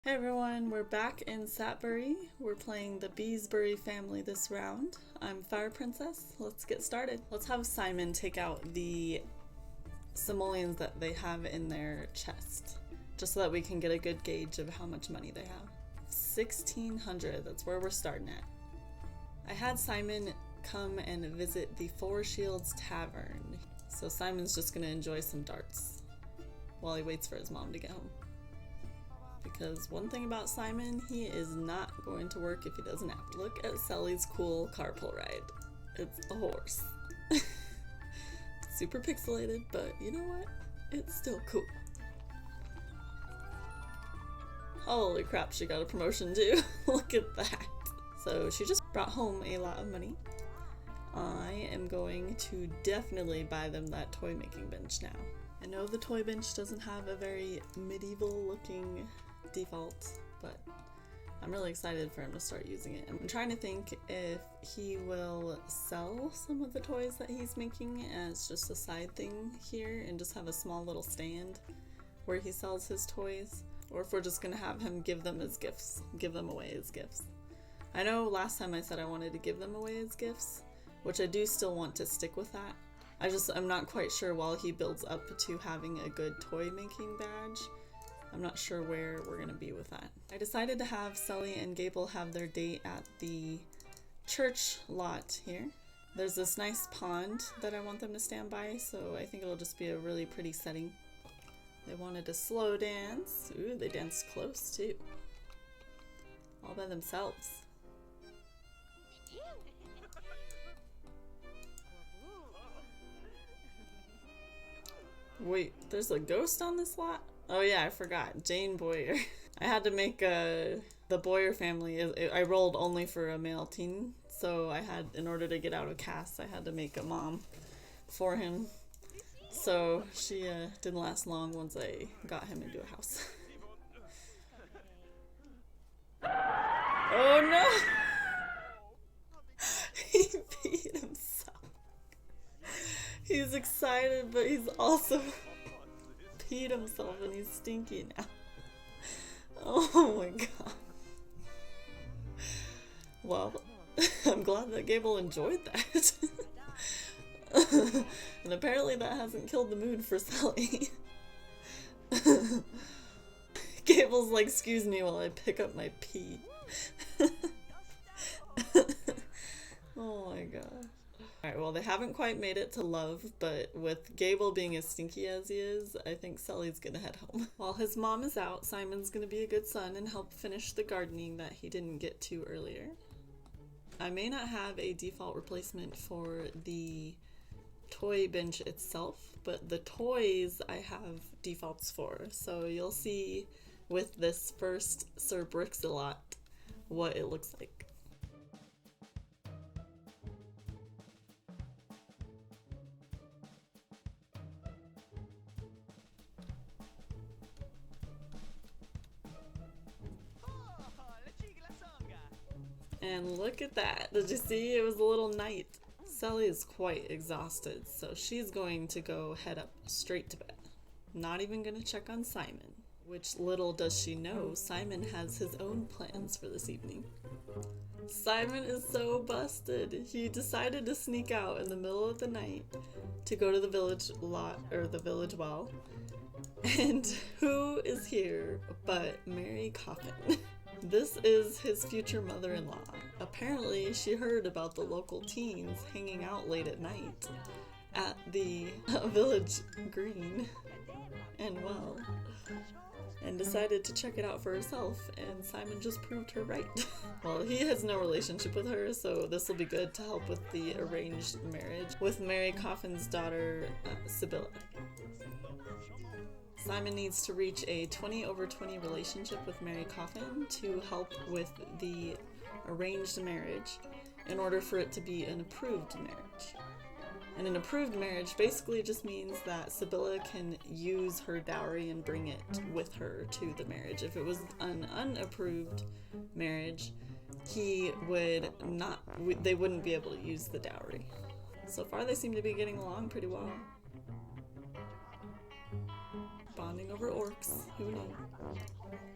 Hey everyone, we're back in Satbury. We're playing the Beesbury family this round. I'm Fire Princess. Let's get started. Let's have Symon take out the simoleons that they have in their chest, just so that we can get a good gauge of how much money they have. 1,600, that's where we're starting at. I had Symon come and visit the Four Shields Tavern, so Simon's just gonna enjoy some darts while he waits for his mom to get home. Because one thing about Symon, he is not going to work if he doesn't have to. Look at Sely's cool carpool ride. It's a horse. Super pixelated, but you know what? It's still cool. Holy crap, she got a promotion too. Look at that. So she just brought home a lot of money. I am going to definitely buy them that toy making bench now. I know the toy bench doesn't have a very medieval looking default, but I'm really excited for him to start using it. I'm trying to think if he will sell some of the toys that he's making as just a side thing here and just have a small little stand where he sells his toys, or if we're just gonna have him give them as gifts, give them away as gifts. I know last time I said I wanted to give them away as gifts, which I do still want to stick with that. I'm not quite sure while he builds up to having a good toy making badge. I'm not sure where we're gonna be with that. I decided to have Sely and Gabell have their date at the church lot here. There's this nice pond that I want them to stand by, so I think it'll just be a really pretty setting. They wanted a slow dance. Ooh, they danced close too. All by themselves. Wait, there's a ghost on this lot? Oh yeah, I forgot. Jane Boyer. I had to make the Boyer family. I rolled only for a male teen, so in order to get out of cast, I had to make a mom for him. So she didn't last long once I got him into a house. Oh no! He peed himself. He's excited, but he's also peed himself and he's stinky now. Oh my god. Well, I'm glad that Gabell enjoyed that. And apparently that hasn't killed the mood for Sely. Gabell's like, excuse me while I pick up my pee. Oh my god. Alright, well they haven't quite made it to love, but with Gabell being as stinky as he is, I think Sely's gonna head home. While his mom is out, Symon's gonna be a good son and help finish the gardening that he didn't get to earlier. I may not have a default replacement for the toy bench itself, but the toys I have defaults for, so you'll see with this first Sir Brix-a-lot what it looks like. And look at that. Did you see? It was a little night. Sely is quite exhausted, so she's going to go head up straight to bed. Not even going to check on Symon. Which little does she know, Symon has his own plans for this evening. Symon is so busted. He decided to sneak out in the middle of the night to go to the village lot, or the village well. And who is here but Mary Coffin? This is his future mother-in-law. Apparently, she heard about the local teens hanging out late at night at the village green and well, and decided to check it out for herself, and Symon just proved her right. Well, he has no relationship with her, so this will be good to help with the arranged marriage with Mary Coffin's daughter, Sybilla. Symon needs to reach a 20/20 relationship with Mary Coffin to help with the arranged marriage in order for it to be an approved marriage. And an approved marriage basically just means that Sybilla can use her dowry and bring it with her to the marriage. If it was an unapproved marriage, they wouldn't be able to use the dowry. So far they seem to be getting along pretty well. Bonding over orcs. Who knew?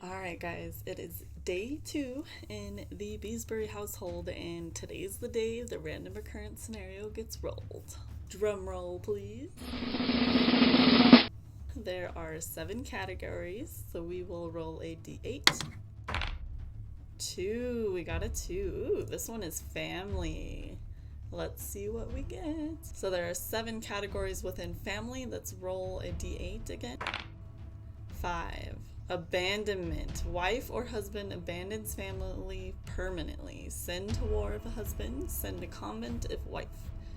Alright guys, it is day 2 in the Beesbury household, and today's the day the random occurrence scenario gets rolled. Drum roll, please. There are 7 categories, so we will roll a d8. 2, we got a 2. Ooh, this one is family. Let's see what we get. So there are 7 categories within family. Let's roll a d8 again. 5. Abandonment. Wife or husband abandons family permanently. Send to war if a husband, send to convent if wife.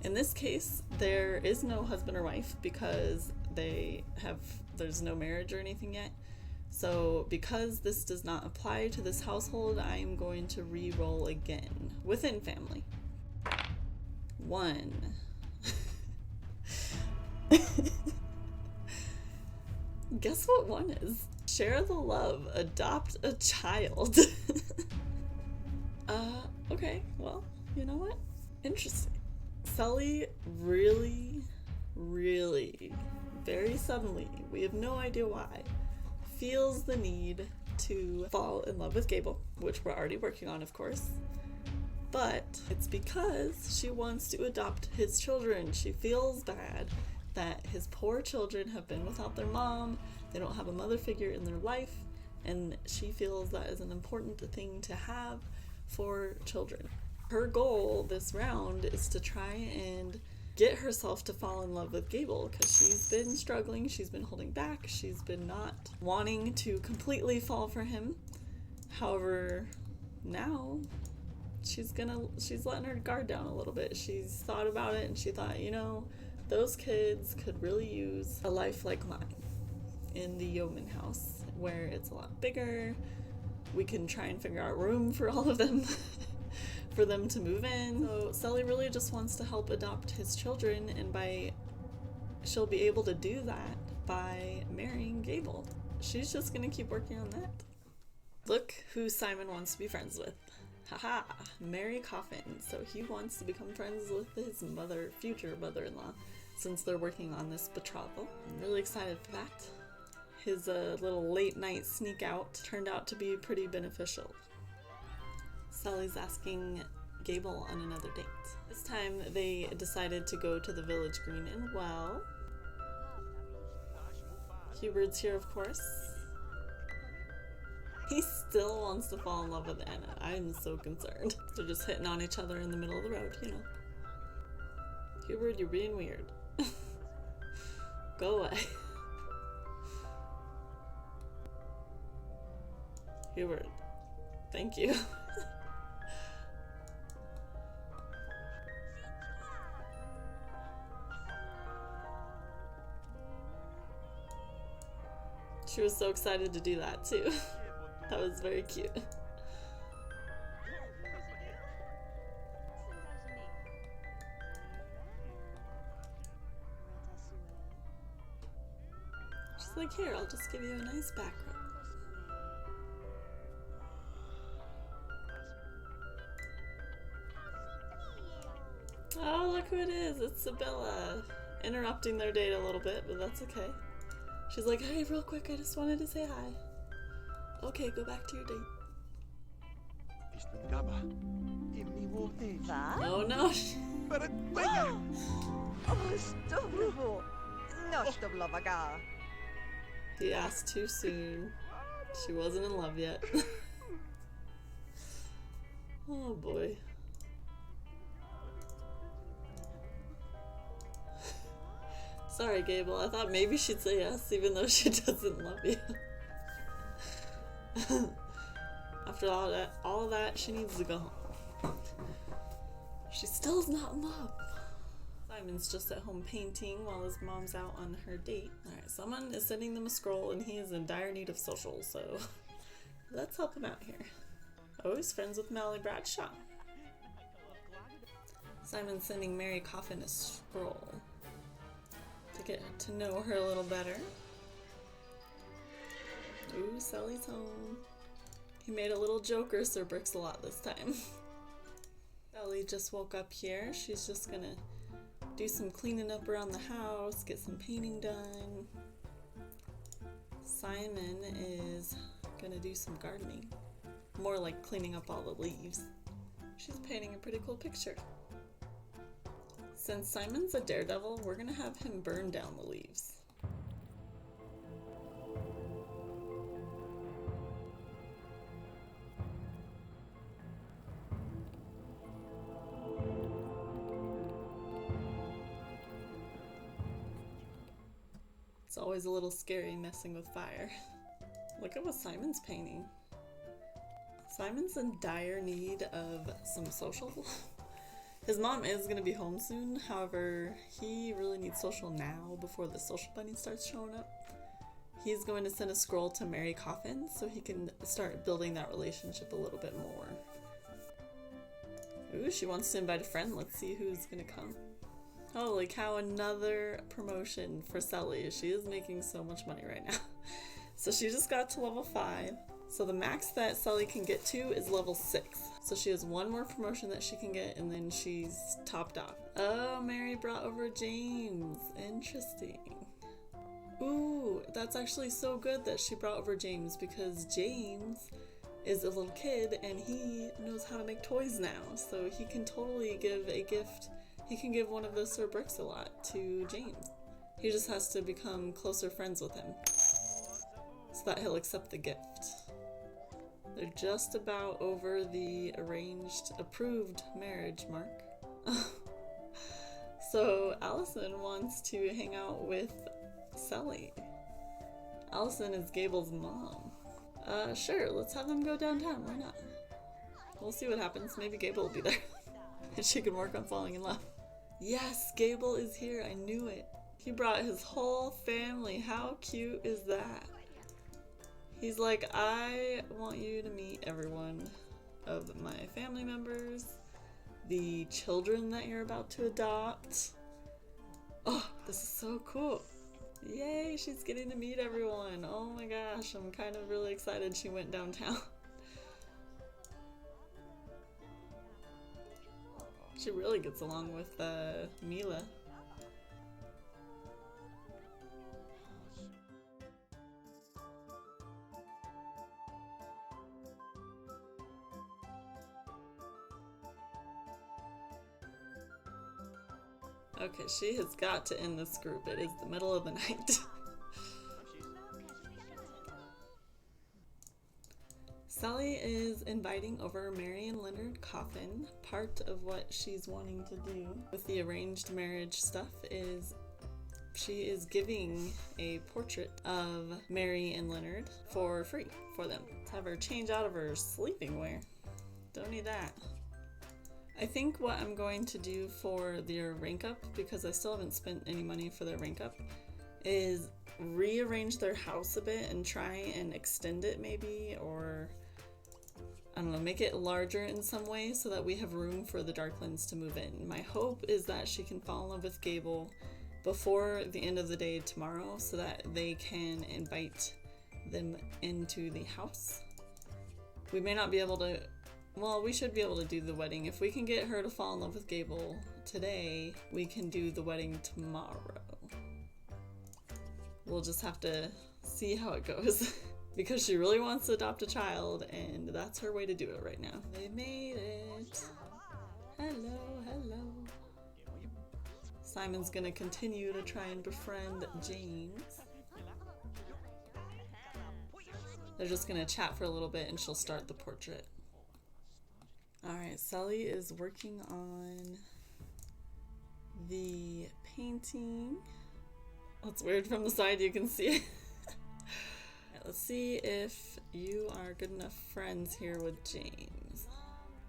In this case, there is no husband or wife because there's no marriage or anything yet. So because this does not apply to this household, I am going to re-roll again within family. 1. Guess what 1 is? Share the love, adopt a child. Okay, well, you know what? Interesting. Sely really, very suddenly, we have no idea why, feels the need to fall in love with Gabell, which we're already working on, of course. But it's because she wants to adopt his children. She feels bad that his poor children have been without their mom. They don't have a mother figure in their life, and she feels that is an important thing to have for children. Her goal this round is to try and get herself to fall in love with Gabell because she's been struggling, she's been holding back, she's been not wanting to completely fall for him. However, now she's letting her guard down a little bit. She's thought about it and she thought, you know, those kids could really use a life like mine in the yeoman house where it's a lot bigger. We can try and figure out room for all of them for them to move in. So Sely really just wants to help adopt his children, and she'll be able to do that by marrying Gabell. She's just gonna keep working on that. Look who Symon wants to be friends with. Haha, Mary Coffin. So he wants to become friends with his future mother-in-law, since they're working on this betrothal. I'm really excited for that. His little late night sneak out turned out to be pretty beneficial. Sely's asking Gabell on another date. This time they decided to go to the village green and well. Hubert's here, of course. He still wants to fall in love with Anna. I'm so concerned. They're just hitting on each other in the middle of the road, you know. Hubert, you're being weird. Go away. Hubert, thank you. She was so excited to do that too. That was very cute. She's like, here, I'll just give you a nice back rub. Oh, look who it is. It's Sabella. Interrupting their date a little bit, but that's okay. She's like, hey, real quick, I just wanted to say hi. Okay, go back to your date. Oh no. He asked too soon. She wasn't in love yet. Oh boy. Sorry, Gabell. I thought maybe she'd say yes, even though she doesn't love you. After all of that, she needs to go home. She still is not in love. Symon's just at home painting while his mom's out on her date. Alright, someone is sending them a scroll and he is in dire need of social, so let's help him out here. Oh, he's friends with Mallory Bradshaw. Symon's sending Mary Coffin a scroll to get to know her a little better. Ooh, Sely's home. He made a little joker Sir Brix-a-lot this time. Sely just woke up here. She's just gonna do some cleaning up around the house, get some painting done. Symon is gonna do some gardening. More like cleaning up all the leaves. She's painting a pretty cool picture. Since Symon's a daredevil, we're gonna have him burn down the leaves. It's always a little scary messing with fire. Look at what Symon's painting. Symon's in dire need of some social. His mom is going to be home soon, however, he really needs social now before the social bunny starts showing up. He's going to send a scroll to Mary Coffin so he can start building that relationship a little bit more. Ooh, she wants to invite a friend. Let's see who's going to come. Holy cow, another promotion for Sely. She is making so much money right now. So she just got to level 5. So the max that Sely can get to is level 6. So she has one more promotion that she can get and then she's topped off. Oh, Mary brought over James. Interesting. Ooh, that's actually so good that she brought over James because James is a little kid and he knows how to make toys now. So he can totally give a gift. He can give one of those Sir Bricks-a-Lot to James. He just has to become closer friends with him so that he'll accept the gift. They're just about over the approved marriage mark. So Allison wants to hang out with Sely. Allison is Gabell's mom. Sure, let's have them go downtown, why not? We'll see what happens, maybe Gabell will be there. And she can work on falling in love. Yes, Gabell is here, I knew it. He brought his whole family, how cute is that? He's like, I want you to meet everyone of my family members, the children that you're about to adopt. Oh, this is so cool. Yay, she's getting to meet everyone. Oh my gosh, I'm kind of really excited she went downtown. She really gets along with Mila. Okay, she has got to end this group. It is the middle of the night. Sely is inviting over Mary and Leonard Coffin. Part of what she's wanting to do with the arranged marriage stuff is she is giving a portrait of Mary and Leonard for free for them. To have her change out of her sleeping wear. Don't need that. I think what I'm going to do for their rank up, because I still haven't spent any money for their rank up, is rearrange their house a bit and try and extend it maybe, or I don't know, make it larger in some way so that we have room for the Darklands to move in. My hope is that she can fall in love with Gabell before the end of the day tomorrow so that they can invite them into the house. We may not be able to, well, we should be able to do the wedding. If we can get her to fall in love with Gabell today, we can do the wedding tomorrow. We'll just have to see how it goes. Because she really wants to adopt a child, and that's her way to do it right now. They made it. Hello, hello. Symon's gonna continue to try and befriend James. They're just gonna chat for a little bit and she'll start the portrait. Alright, Sely is working on the painting. That's weird, from the side you can see it. Let's see if you are good enough friends here with James.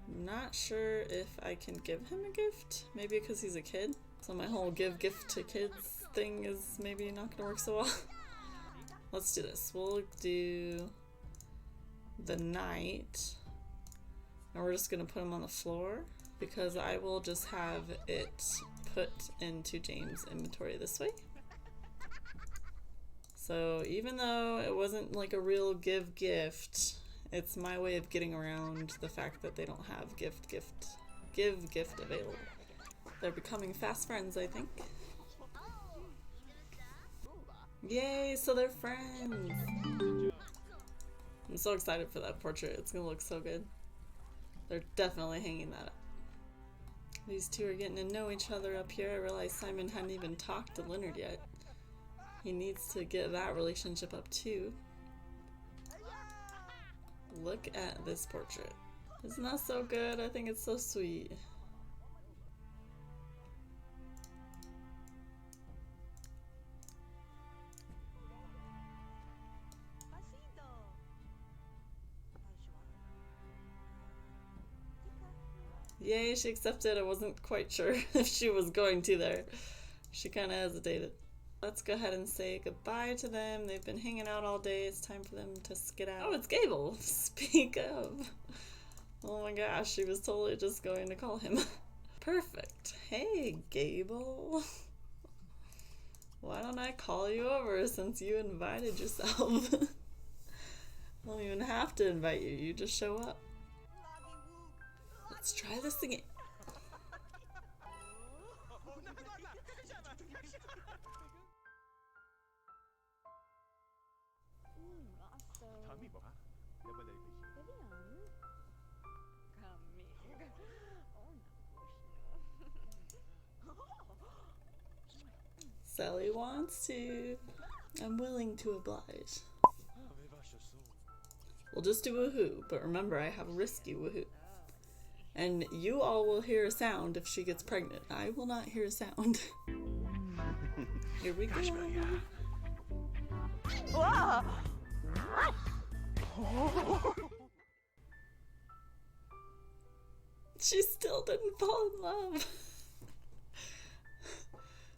I'm not sure if I can give him a gift. Maybe because he's a kid. So my whole give gift to kids thing is maybe not gonna work so well. Let's do this. We'll do the knight. And we're just gonna put him on the floor because I will just have it put into James' inventory this way. So even though it wasn't like a real give gift, it's my way of getting around the fact that they don't have give gift available. They're becoming fast friends, I think. Yay, so they're friends. I'm so excited for that portrait. It's gonna look so good. They're definitely hanging that up. These two are getting to know each other up here. I realized Symon hadn't even talked to Leonard yet. He needs to get that relationship up too. Look at this portrait. Isn't that so good? I think it's so sweet. Yay, she accepted. I wasn't quite sure if she was going to there. She kind of hesitated. Let's go ahead and say goodbye to them. They've been hanging out all day. It's time for them to skedaddle. Oh, it's Gabell. Speak of. Oh my gosh, she was totally just going to call him. Perfect. Hey, Gabell. Why don't I call you over since you invited yourself? I don't even have to invite you. You just show up. Let's try this again. Sely wants to. I'm willing to oblige. We'll just do woohoo, but remember I have a risky woohoo. And you all will hear a sound if she gets pregnant. I will not hear a sound. Here we go. She still didn't fall in love.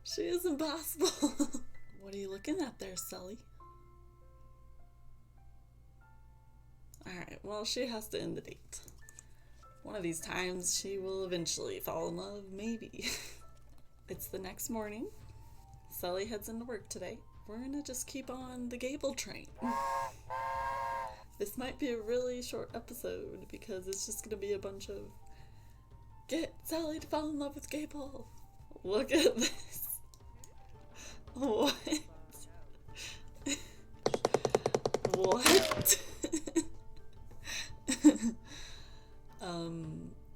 She is impossible. What are you looking at there, Sely? Alright, well, she has to end the date. One of these times she will eventually fall in love, maybe. It's the next morning. Sely heads into work today. We're gonna just keep on the Gabell train. This might be a really short episode because it's just gonna be a bunch of get Sely to fall in love with Gabell. Look at this. What? What?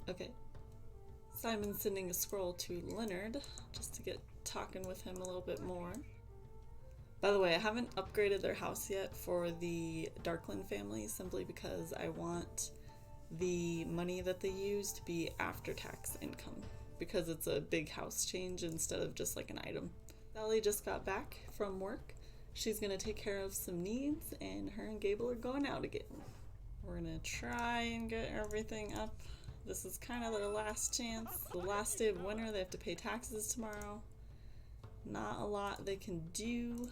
Okay. Symon's sending a scroll to Leonard just to get talking with him a little bit more. By the way, I haven't upgraded their house yet for the Darkland family simply because I want the money that they use to be after-tax income because it's a big house change instead of just like an item. Sely just got back from work. She's gonna take care of some needs and her and Gabell are going out again. We're gonna try and get everything up. This is kind of their last chance. The last day of winter, they have to pay taxes tomorrow. Not a lot they can do.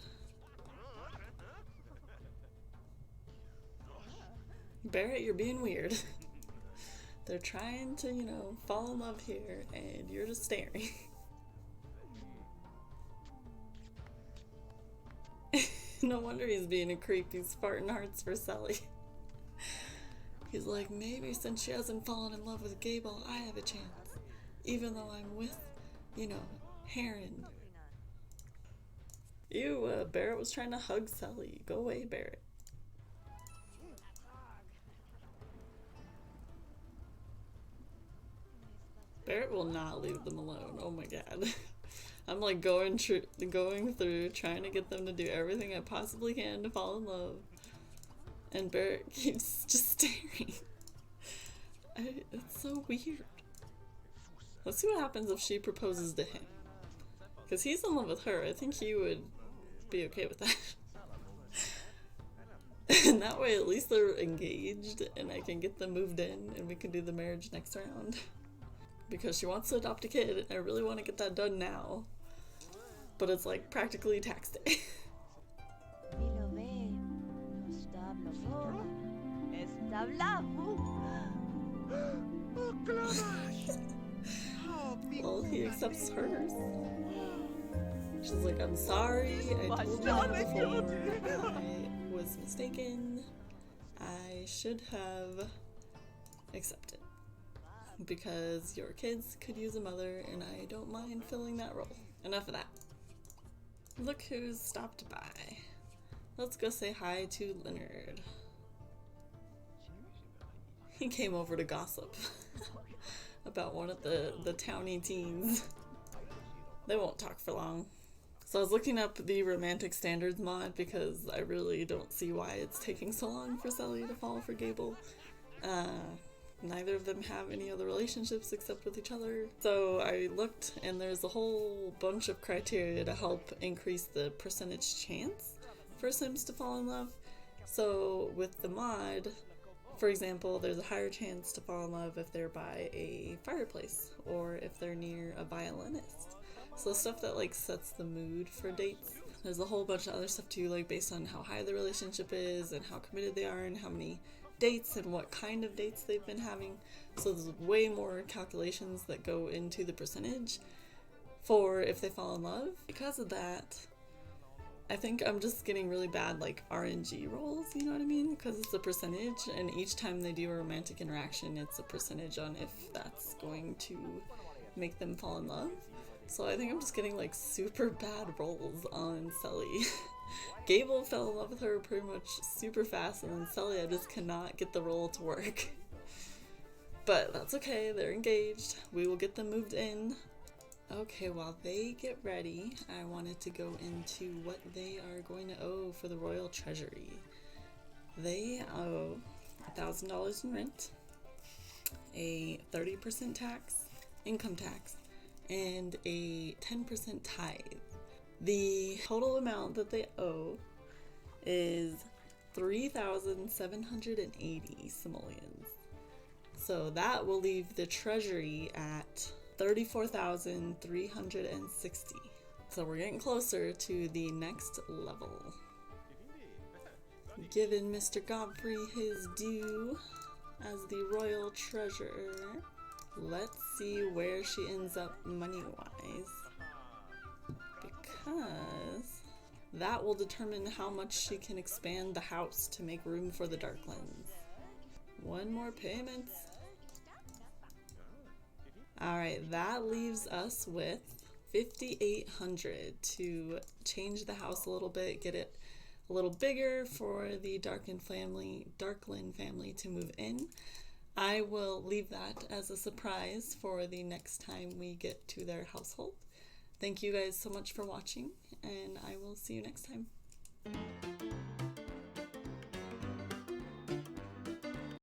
Barrett, you're being weird. They're trying to, you know, fall in love here and you're just staring. No wonder he's being a creep. He's farting hearts for Sely. He's like, maybe since she hasn't fallen in love with Gabell, I have a chance. Even though I'm with, you know, Heron. Ew, Barrett was trying to hug Sely. Go away, Barrett. Barrett will not leave them alone. Oh my god. I'm like going through trying to get them to do everything I possibly can to fall in love. And Barrett keeps just staring. It's so weird. Let's see what happens if she proposes to him. Because he's in love with her. I think he would be okay with that. And that way at least they're engaged and I can get them moved in and we can do the marriage next round. Because she wants to adopt a kid and I really want to get that done now. But it's like practically tax day. Well, he accepts hers. She's like, I'm sorry, I told you that before. I was mistaken. I should have accepted. Because your kids could use a mother and I don't mind filling that role. Enough of that. Look who's stopped by. Let's go say hi to Leonard. He came over to gossip about one of the towny teens. They won't talk for long. So I was looking up the romantic standards mod because I really don't see why it's taking so long for Sely to fall for Gabell. Neither of them have any other relationships except with each other. So I looked, and there's a whole bunch of criteria to help increase the percentage chance for Sims to fall in love. So with the mod, for example, there's a higher chance to fall in love if they're by a fireplace or if they're near a violinist. So stuff that like sets the mood for dates. There's a whole bunch of other stuff too, like based on how high the relationship is and how committed they are and how many dates and what kind of dates they've been having. So there's way more calculations that go into the percentage for if they fall in love. Because of that, I think I'm just getting really bad like RNG rolls, you know what I mean? Because it's a percentage, and each time they do a romantic interaction, it's a percentage on if that's going to make them fall in love. So I think I'm just getting like super bad rolls on Sely. Gabell fell in love with her pretty much super fast, and then Sely, I just cannot get the roll to work. But that's okay, they're engaged. We will get them moved in. Okay, while they get ready, I wanted to go into what they are going to owe for the royal treasury. They owe $1,000 in rent, a 30% tax, income tax, and a 10% tithe. The total amount that they owe is 3,780 simoleons. So that will leave the treasury at 34,360. So we're getting closer to the next level. Giving Mr. Godfrey his due as the royal treasurer. Let's see where she ends up money-wise, because that will determine how much she can expand the house to make room for the Darklands. One more payment. Alright, that leaves us with 5,800 to change the house a little bit, get it a little bigger for the Darkland family to move in. I will leave that as a surprise for the next time we get to their household. Thank you guys so much for watching, and I will see you next time.